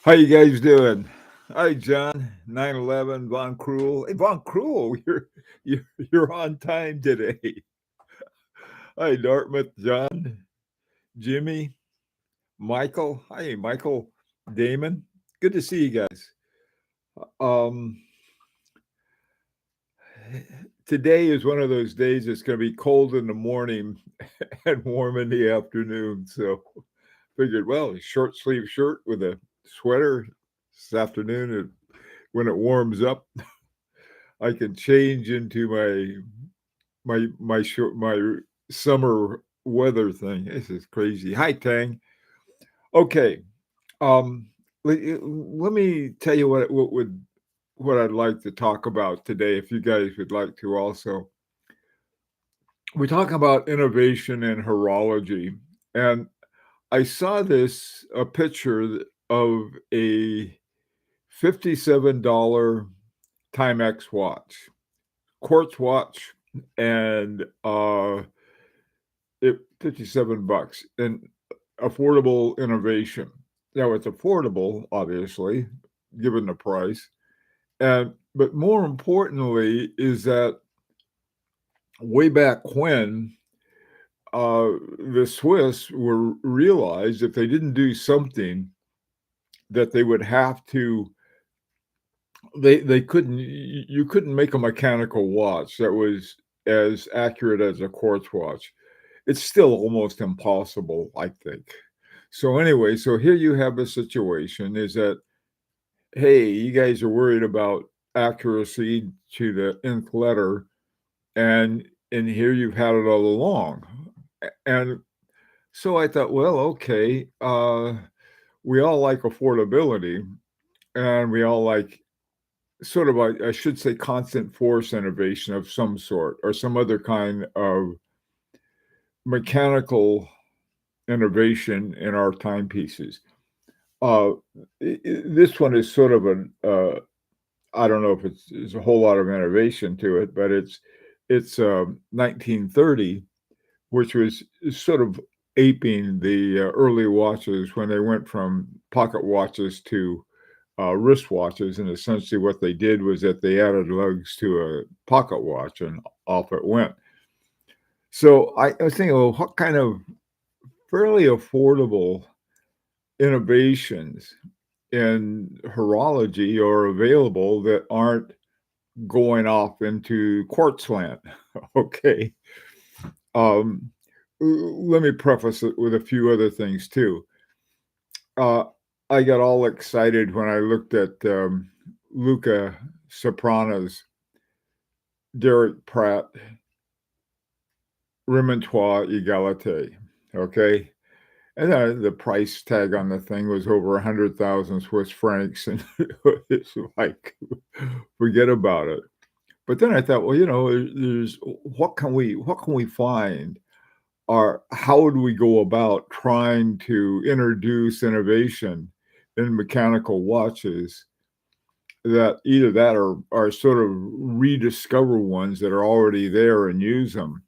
How you guys doing? Hi, John. 911 Von Cruel. Hey, Von Cruel, you're on time today. Hi, Dartmouth, John, Jimmy, Michael. Hi, Michael, Damon. Good to see you guys. Um, Today is one of those days it's going to be cold in the morning and warm in the afternoon. So figured, well, a short sleeve shirt with a sweater this afternoon. When it warms up, I can change into my summer weather thing. This is crazy. Hi, Tang. Okay. Um, let me tell you what I'd like to talk about today. If you guys would like to, also, we're talking about innovation in horology, and I saw a picture of a $57 Timex watch, quartz watch, and it $57 and affordable innovation. Now it's affordable, obviously, given the price. And but more importantly is that way back when the Swiss were realized if they didn't do something that they would have to they couldn't you couldn't make a mechanical watch that was as accurate as a quartz watch. It's still almost impossible, I think. So anyway, so here you have a situation is that, hey, you guys are worried about accuracy to the nth letter, and here you've had it all along. And so I thought, well, okay, we all like affordability, and we all like sort of, I should say, constant force innovation of some sort or some other kind of mechanical innovation in our timepieces. Uh, this one is sort of I don't know if it's a whole lot of innovation to it, but it's 1930, which was sort of aping the early watches when they went from pocket watches to wristwatches, and essentially what they did was that they added lugs to a pocket watch, and off it went. So I was thinking, well, what kind of fairly affordable innovations in horology are available that aren't going off into quartz land? Okay. Um, Let me preface it with a few other things too. Uh, I got all excited when I looked at Luca Soprano's Derek Pratt Remontoir Egalite. Okay. And the price tag on the thing was over 100,000 Swiss francs. And it's like, forget about it. But then I thought, well, there's what can we find, or how do we go about trying to introduce innovation in mechanical watches that either that or sort of rediscover ones that are already there and use them.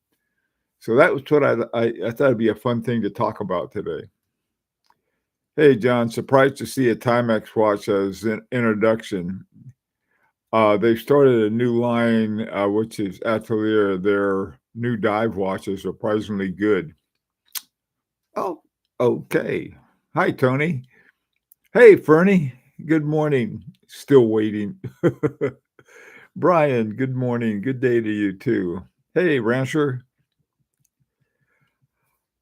So that was what I thought it'd be a fun thing to talk about today. Hey, John, surprised to see a Timex watch as an introduction. They've started a new line, which is Atelier. Their new dive watch is surprisingly good. Oh, okay. Hi, Tony. Hey, Fernie. Good morning. Still waiting. Brian, good morning. Good day to you, too. Hey, Rancher.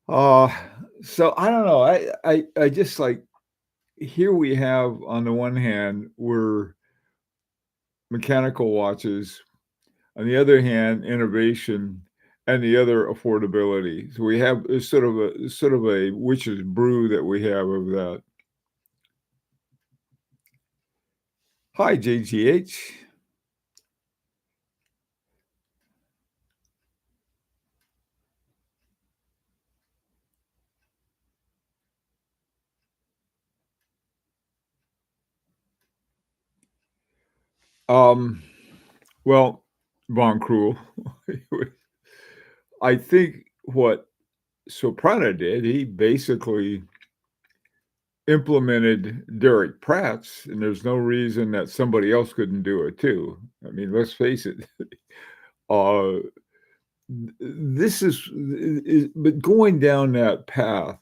Uh, so I don't know. I just like, here we have, on the one hand, we're mechanical watches, on the other hand, innovation, and the other affordability. So we have sort of a witch's brew that we have of that. Hi, JGH. Um, well, Von Cruel, I think what Soprano did, he basically implemented Derek Pratt's, and there's no reason that somebody else couldn't do it too. I mean, let's face it. Uh, this but going down that path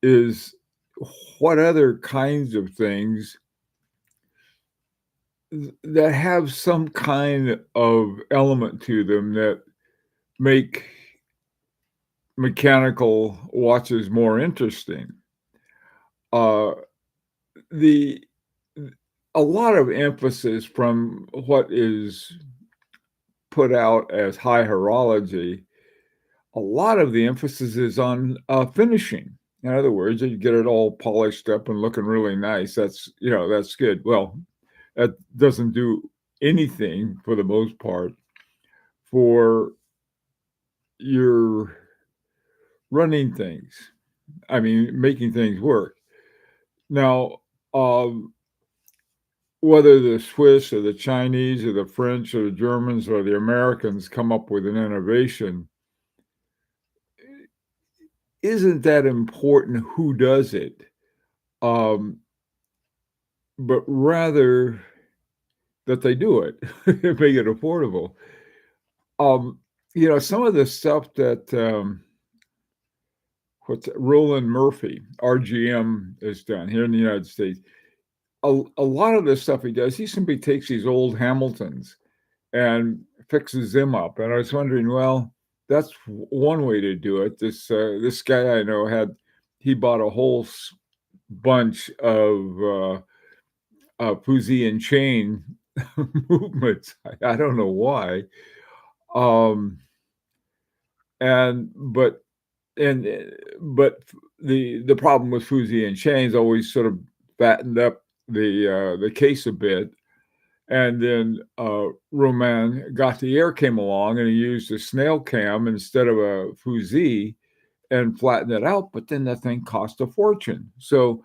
is what other kinds of things that have some kind of element to them that make mechanical watches more interesting. Uh, the a lot of emphasis from what is put out as high horology, a lot of the emphasis is on finishing. In other words, you get it all polished up and looking really nice. That's good. Well, that doesn't do anything for the most part for your running things. I mean, making things work. Now, um, whether the Swiss or the Chinese or the French or the Germans or the Americans come up with an innovation, isn't that important who does it? Um, but rather that they do it, make it affordable. Um, some of the stuff that Roland Murphy, RGM, has done here in the United States. A lot of the stuff he does, he simply takes these old Hamiltons and fixes them up. And I was wondering, well, that's one way to do it. This guy I know he bought a whole bunch of Fuzzy and chain movements. I don't know why. Um, and but and but the problem with Fuzzy and chains always sort of fattened up the case a bit. And then Roman Gauthier came along and he used a snail cam instead of a Fuzzy and flattened it out. But then that thing cost a fortune. So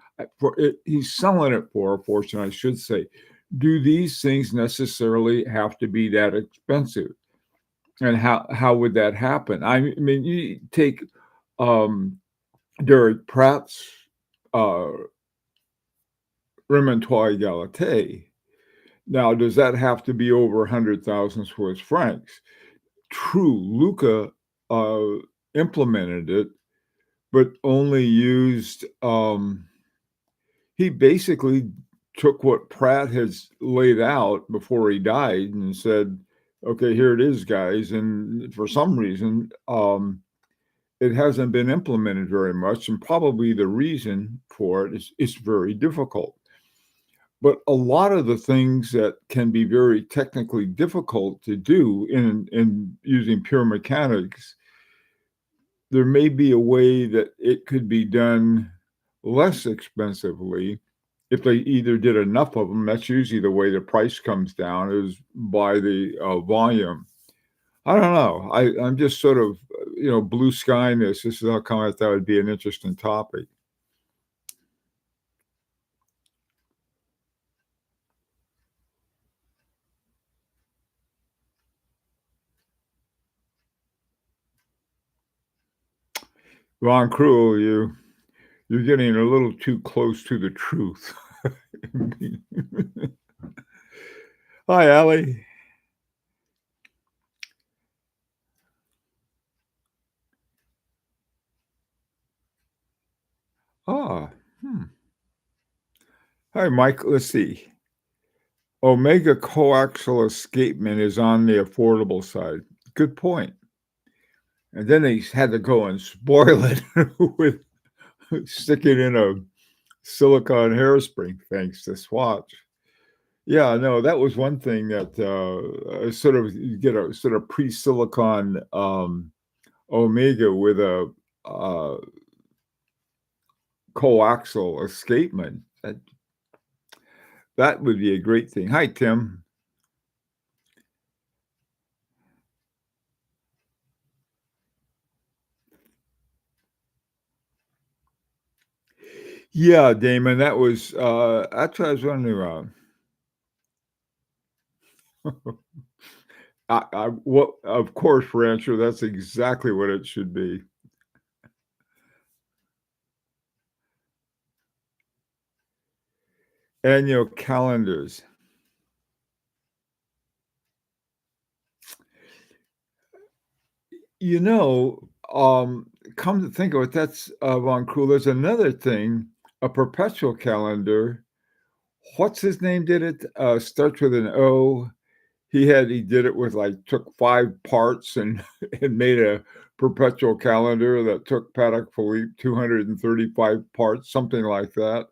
he's selling it for a fortune, I should say. Do these things necessarily have to be that expensive? And how would that happen? I mean, you take um, Derek Pratt's uh, Remontoy Galate. Now, does that have to be over 100,000 Swiss francs? True, Luca implemented it, but only used, he basically took what Pratt has laid out before he died and said, okay, here it is, guys. And for some reason, it hasn't been implemented very much. And probably the reason for it is it's very difficult. But a lot of the things that can be very technically difficult to do in using pure mechanics, there may be a way that it could be done less expensively if they either did enough of them. That's usually the way the price comes down, is by the volume. I don't know. I'm just sort of, blue skying this. This is how come I thought would be an interesting topic. Von Cruel, you're getting a little too close to the truth. Hi, Allie. Ah, hmm. Hi, Mike. Let's see. Omega coaxial escapement is on the affordable side. Good point. And then they had to go and spoil it with sticking in a silicone hairspring, thanks to Swatch. Yeah, no, that was one thing that sort of you get a sort of pre-silicon Omega with a coaxial escapement. That would be a great thing. Hi, Tim. Yeah, Damon, that's what I was wondering about. Well, of course, Rancher, that's exactly what it should be. Annual calendars. You know, come to think of it, that's, Von Krul. There's another thing, a perpetual calendar. What's his name did it? Starts with an O. He did it with, like, took 5 parts and and made a perpetual calendar that took Patek Philippe 235 parts, something like that.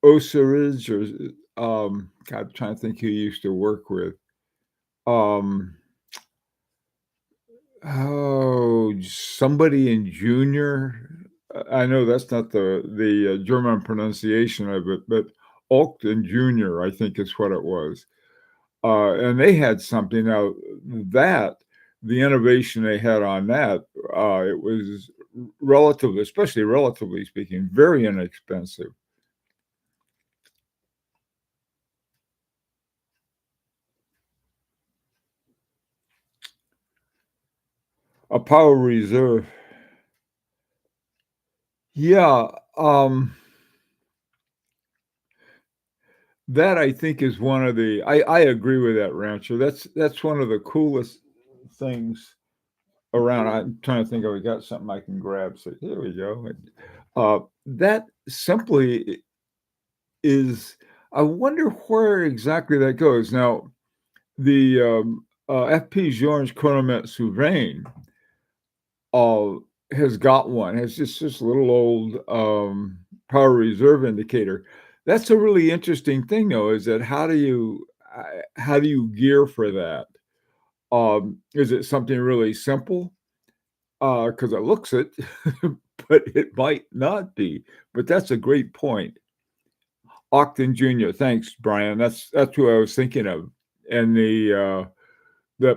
Osiris or, God, I'm trying to think who he used to work with. Um, somebody in Junior. I know that's not the German pronunciation of it, but Ogden Junior, I think is what it was. And they had something now that the innovation they had on that, it was relatively, especially relatively speaking, very inexpensive. A power reserve. Yeah, that I think is one of the I agree with that, Rancher. That's one of the coolest things around. I'm trying to think if I got something I can grab. So here we go. That simply is I wonder where exactly that goes. Now, the, FP Journe's Chronomet Souverain, uh, has got one. It's just this little old, power reserve indicator. That's a really interesting thing, though, is that how do you gear for that? Is it something really simple? Because it looks it, but it might not be. But that's a great point. Octon Jr. Thanks, Brian. That's who I was thinking of. And the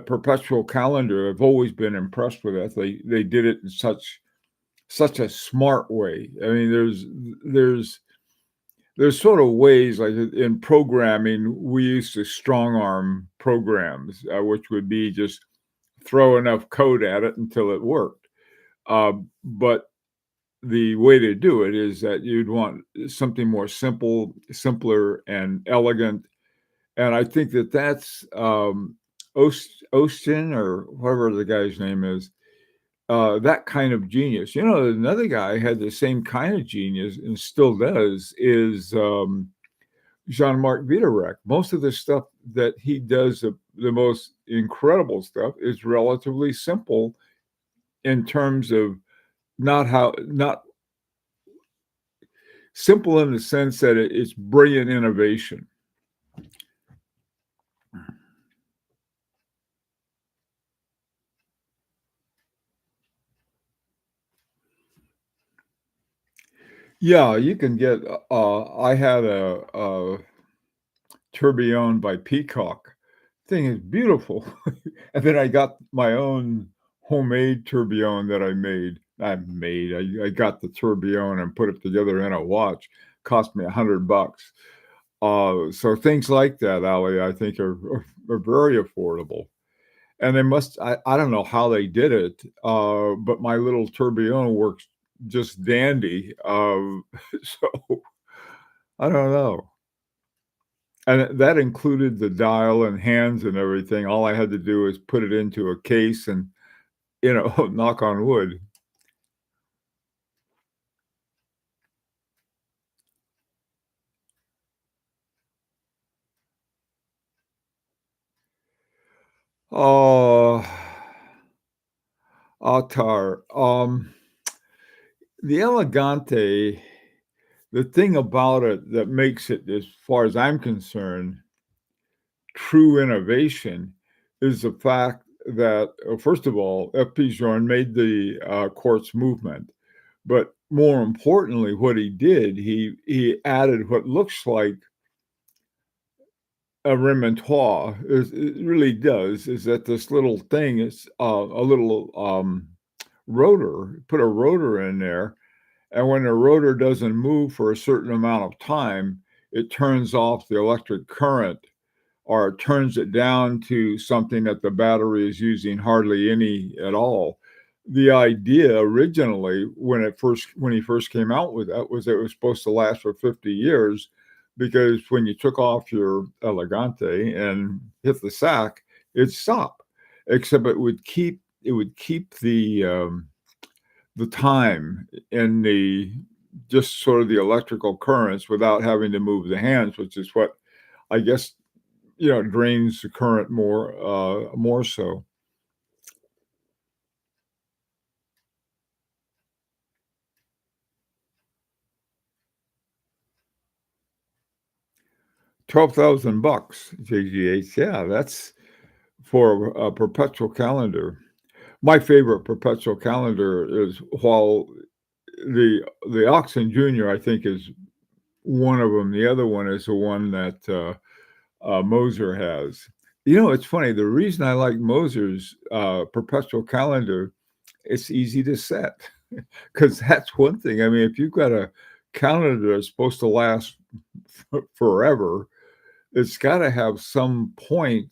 perpetual calendar, I've always been impressed with that. They did it in such a smart way. I mean, there's sort of ways like in programming, we used to strong arm programs, which would be just throw enough code at it until it worked. But the way to do it is that you'd want something more simpler and elegant. And I think that that's Ostin or whatever the guy's name is, that kind of genius. You know, another guy had the same kind of genius and still does is Jean-Marc Viderec. Most of the stuff that he does, the most incredible stuff, is relatively simple in terms of not simple in the sense that it's brilliant innovation. Yeah, you can get. I had a tourbillon by Peacock. Thing is beautiful, and then I got my own homemade tourbillon that I got the tourbillon and put it together in a watch. Cost me $100. So things like that, Ali, I think are very affordable. And they must I don't know how they did it, but my little tourbillon works just dandy. So I don't know. And that included the dial and hands and everything. All I had to do was put it into a case and, knock on wood. Oh, Altar. The Elegante, the thing about it that makes it, as far as I'm concerned, true innovation is the fact that, first of all, F.P. Journe made the quartz movement. But more importantly, what he did, he added what looks like a remontoire. It really does. Is that this little thing is a little rotor? Put a rotor in there, and when the rotor doesn't move for a certain amount of time, it turns off the electric current or it turns it down to something that the battery is using hardly any at all. The idea originally, when he first came out with that, was that it was supposed to last for 50 years. because when you took off your Elegante and hit the sack, it'd stop. Except it would keep the time in the just sort of the electrical currents without having to move the hands, which is what I guess drains the current more so. 12,000 bucks, JGH. Yeah, that's for a perpetual calendar. My favorite perpetual calendar is while the the Oxen Junior, I think, is one of them. The other one is the one that Moser has. It's funny. The reason I like Moser's perpetual calendar, it's easy to set because that's one thing. I mean, if you've got a calendar that's supposed to last forever, it's got to have some point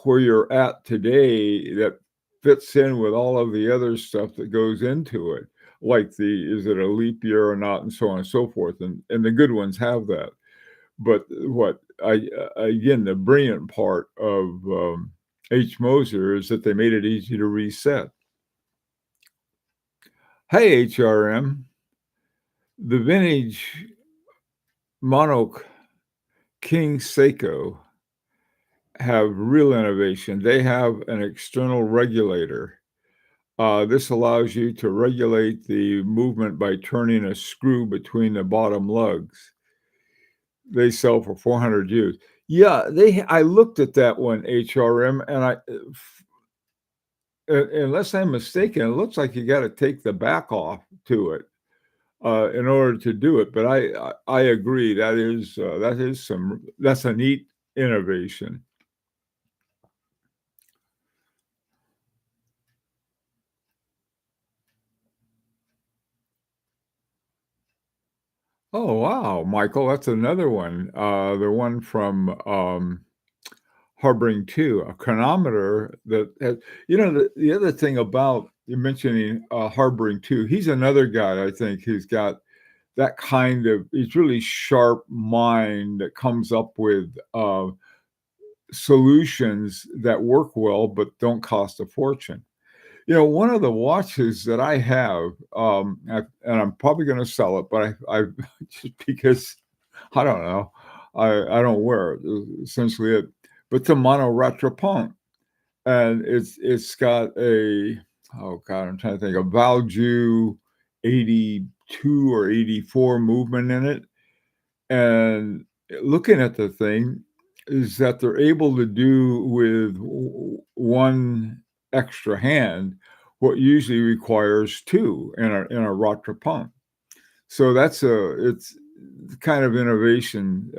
where you're at today that fits in with all of the other stuff that goes into it, like is it a leap year or not, and so on and so forth. And the good ones have that. But what I again, the brilliant part of H. Moser is that they made it easy to reset. Hey, HRM, the vintage Monarch King Seiko have real innovation. They have an external regulator. This allows you to regulate the movement by turning a screw between the bottom lugs. They sell for 400 Us. Yeah, I looked at that one, HRM, and unless I'm mistaken, it looks like you got to take the back off to it in order to do it. But I agree that's a neat innovation. Oh wow, Michael, that's another one. The one from Harboring 2, a chronometer that has, the other thing about you mentioning Harboring 2, he's another guy I think who's got that kind of he's really sharp mind that comes up with solutions that work well but don't cost a fortune. One of the watches that I have, and I'm probably going to sell it, but I just because I don't know, I don't wear it. Is essentially it, but it's a mono retropont, and it's got a oh god, I'm trying to think, a Valju 82 or 84 movement in it, and looking at the thing is that they're able to do with one extra hand what usually requires two in a Ratra pump. So it's kind of innovation.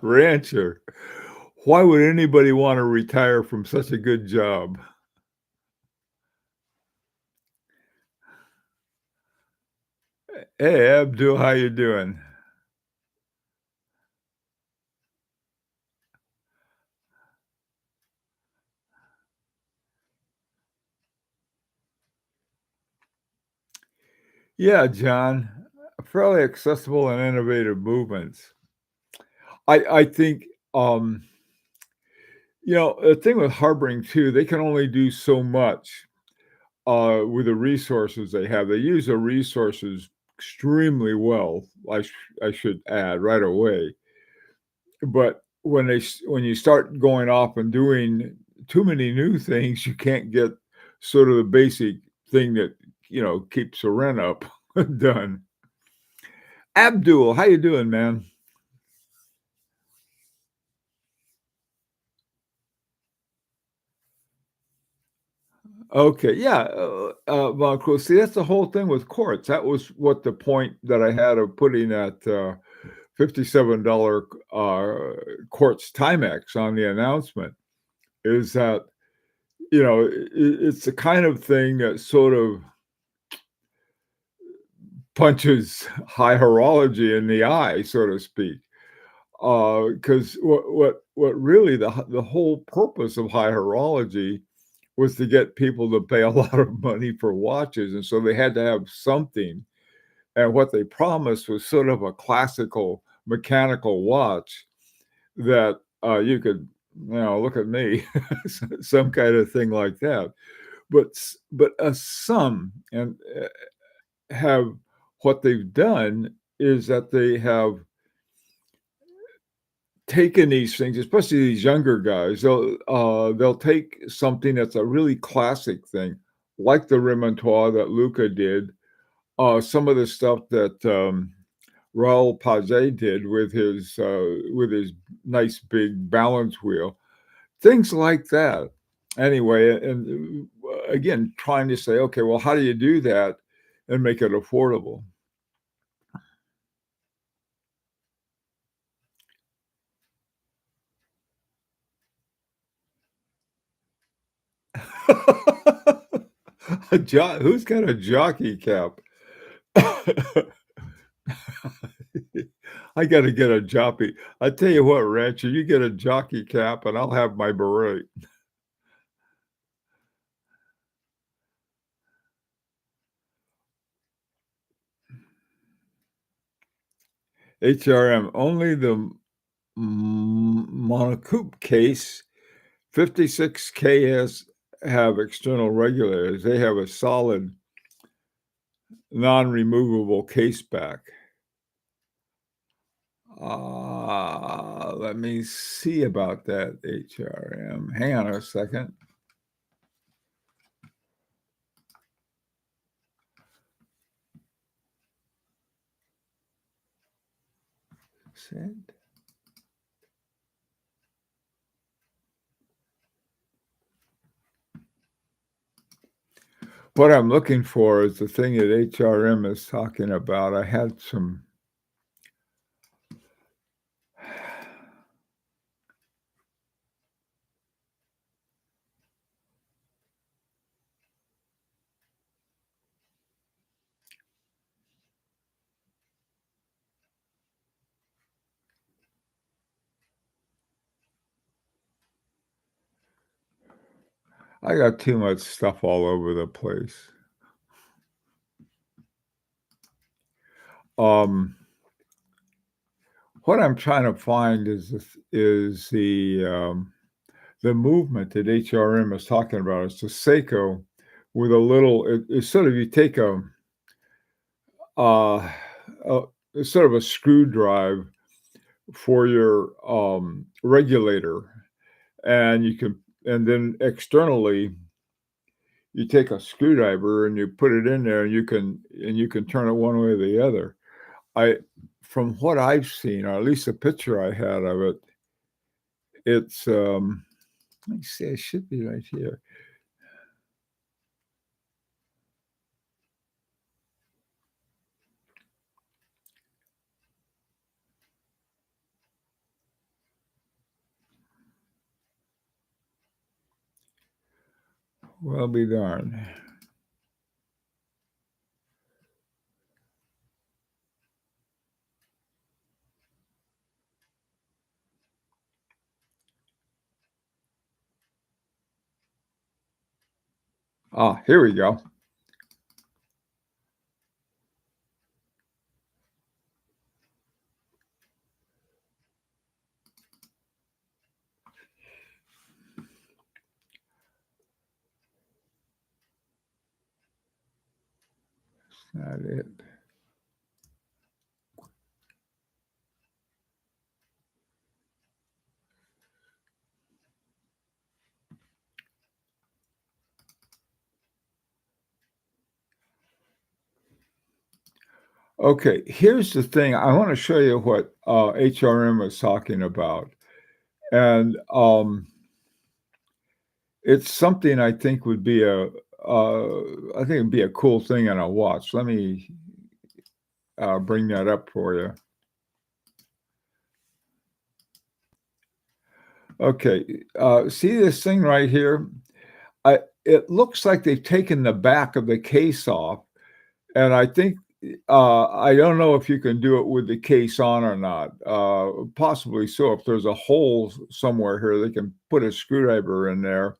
Rancher. Why would anybody want to retire from such a good job? Hey, Abdul, how you doing? Yeah, John. Fairly accessible and innovative movements. I think the thing with Harboring too, they can only do so much with the resources they have. They use the resources extremely well. I should add right away. But when you start going off and doing too many new things, you can't get sort of the basic thing that keeps the rent up done. Abdul, how you doing, man? Okay, yeah, well, cool. See, that's the whole thing with quartz. That was what the point that I had of putting that $57 quartz Timex on the announcement is that it's the kind of thing that sort of punches high horology in the eye, so to speak. Because what really the whole purpose of high horology was to get people to pay a lot of money for watches, and so they had to have something, and what they promised was sort of a classical mechanical watch that, you could, look at me, some kind of thing like that. But some and, have what they've done is that they have taken these things, especially these younger guys, they'll take something that's a really classic thing, like the Remontoir that Luca did, some of the stuff that, Raoul Page did with his nice big balance wheel, things like that. Anyway, and, again, trying to say, "Okay, well, how do you do that and make it affordable?" Who's got a jockey cap? I gotta get a jockey. I tell you what, Rancher, you get a jockey cap and I'll have my beret. HRM, only the monocoupe case 56KS have external regulators. They have a solid non-removable case back. Let me see about that HRM. Hang on a second. Send. What I'm looking for is the thing that HRM is talking about. I had some I got too much stuff all over the place. Um, what I'm trying to find is the movement that HRM is talking about. It's the Seiko with a little. It's sort of you take uh, a it's sort of a screw drive for your regulator, and you can and then externally you take a screwdriver and you put it in there, and you can turn it one way or the other. I From what I've seen, or at least the picture I had of it, it's, let me see, it should be right here. Well be darned. Ah, here we go. That's not it. Okay, here's the thing. I wanna show you what, HRM is talking about, and, it's something I think would be I think it'd be a cool thing in a watch. Let me, bring that up for you. Okay, see this thing right here? It looks like they've taken the back of the case off, and I think I don't know if you can do it with the case on or not. Possibly so. If there's a hole somewhere here, they can put a screwdriver in there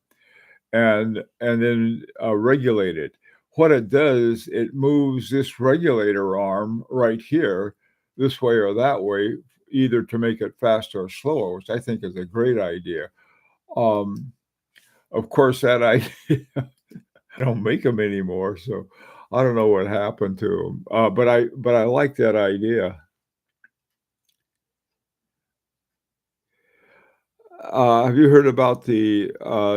and then regulate it. What it does, it moves this regulator arm right here, this way or that way, either to make it faster or slower, which I think is a great idea. Um, of course, that I I don't make them anymore, so I don't know what happened to them. But I like that idea. Have you heard about the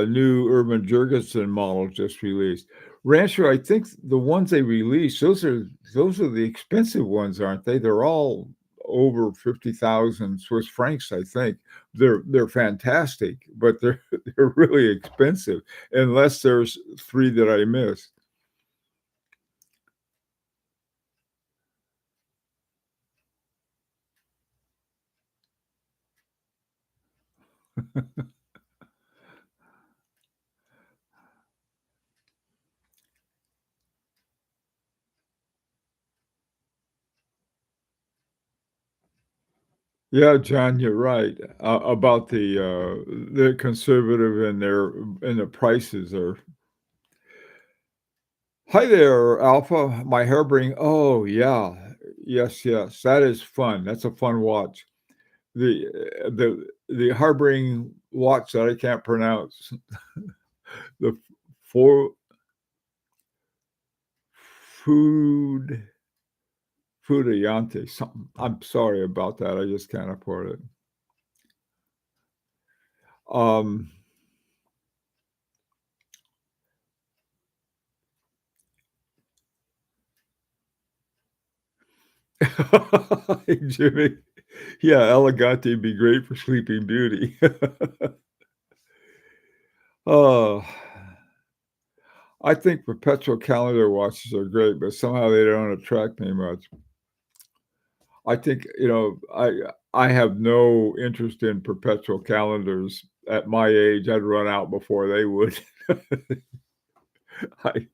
new Urban Jurgensen model just released? Rancher, I think the ones they released, those are the expensive ones, aren't they? They're all over 50,000 Swiss francs, I think. They're fantastic, but they're they're really expensive unless there's 3 that I missed. Yeah, John, you're right, about the conservative and the prices are. Hi there, Alpha. My hair bring. Oh, yeah. Yes, yes. That is fun. That's a fun watch. The harboring watch that I can't pronounce. The for food Fudayante, something. I'm sorry about that. I just can't afford it. Um, Hey, Jimmy. Yeah, Elegante would be great for Sleeping Beauty. Oh, I think perpetual calendar watches are great, but somehow they don't attract me much. I think, I have no interest in perpetual calendars. At my age, I'd run out before they would. I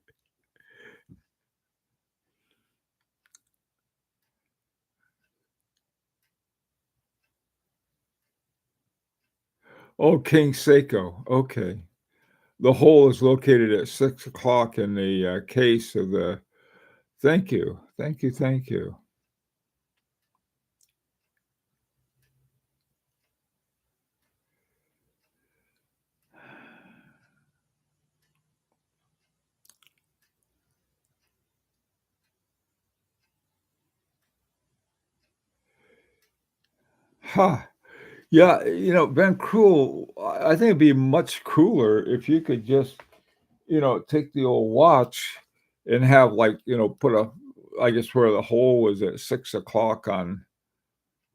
Oh, King Seiko, okay. The hole is located at 6 o'clock in the, case of the thank you, thank you, thank you. Huh. Yeah, Van Cruel, I think it'd be much cooler if you could just, take the old watch and have, like, put a I guess where the hole was at 6 o'clock on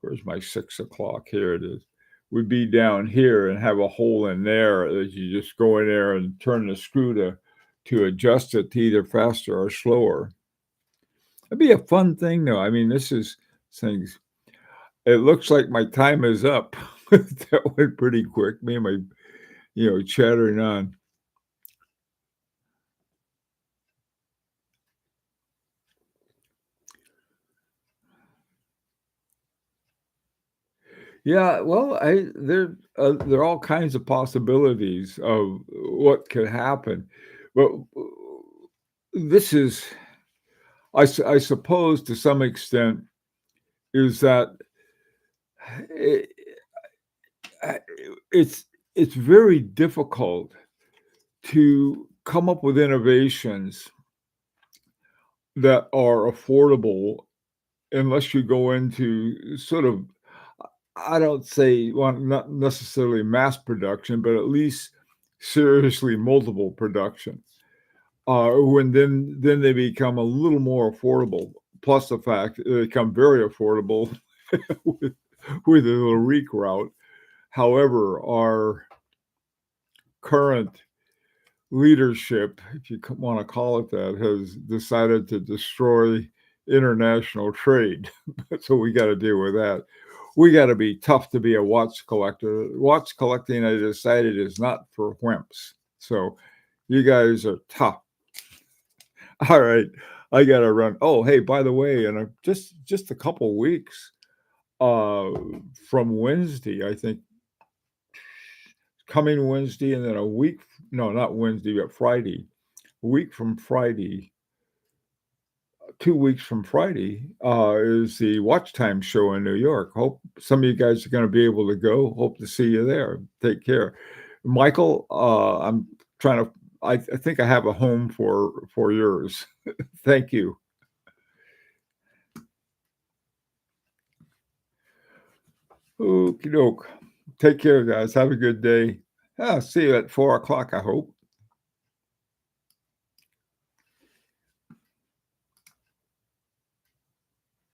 where's my 6 o'clock? Here it is. Would be down here and have a hole in there that you just go in there and turn the screw to adjust it to either faster or slower. It'd be a fun thing, though. I mean, this is things. It looks like my time is up. That went pretty quick. Me and my, chattering on. Yeah, well, there are all kinds of possibilities of what could happen, but this is, I suppose, to some extent, is that it, uh, it's it's very difficult to come up with innovations that are affordable unless you go into sort of, I don't say, well, not necessarily mass production, but at least seriously multiple production. When then they become a little more affordable. Plus the fact that they become very affordable with with the Larique route. However, our current leadership, if you want to call it that, has decided to destroy international trade. So we got to deal with that. We got to be tough to be a watch collector. Watch collecting, I decided, is not for wimps. So you guys are tough. All right. I gotta run. Oh, hey, by the way, in just a couple weeks, uh, from Wednesday, I think coming Wednesday, and then a week no, not Wednesday, but Friday. A week from Friday, 2 weeks from Friday, is the Watch Time show in New York. Hope some of you guys are gonna be able to go. Hope to see you there. Take care. Michael, I'm trying to I think I have a home for yours. Thank you. Okey doke. Take care, guys. Have a good day. See you at 4 o'clock, I hope.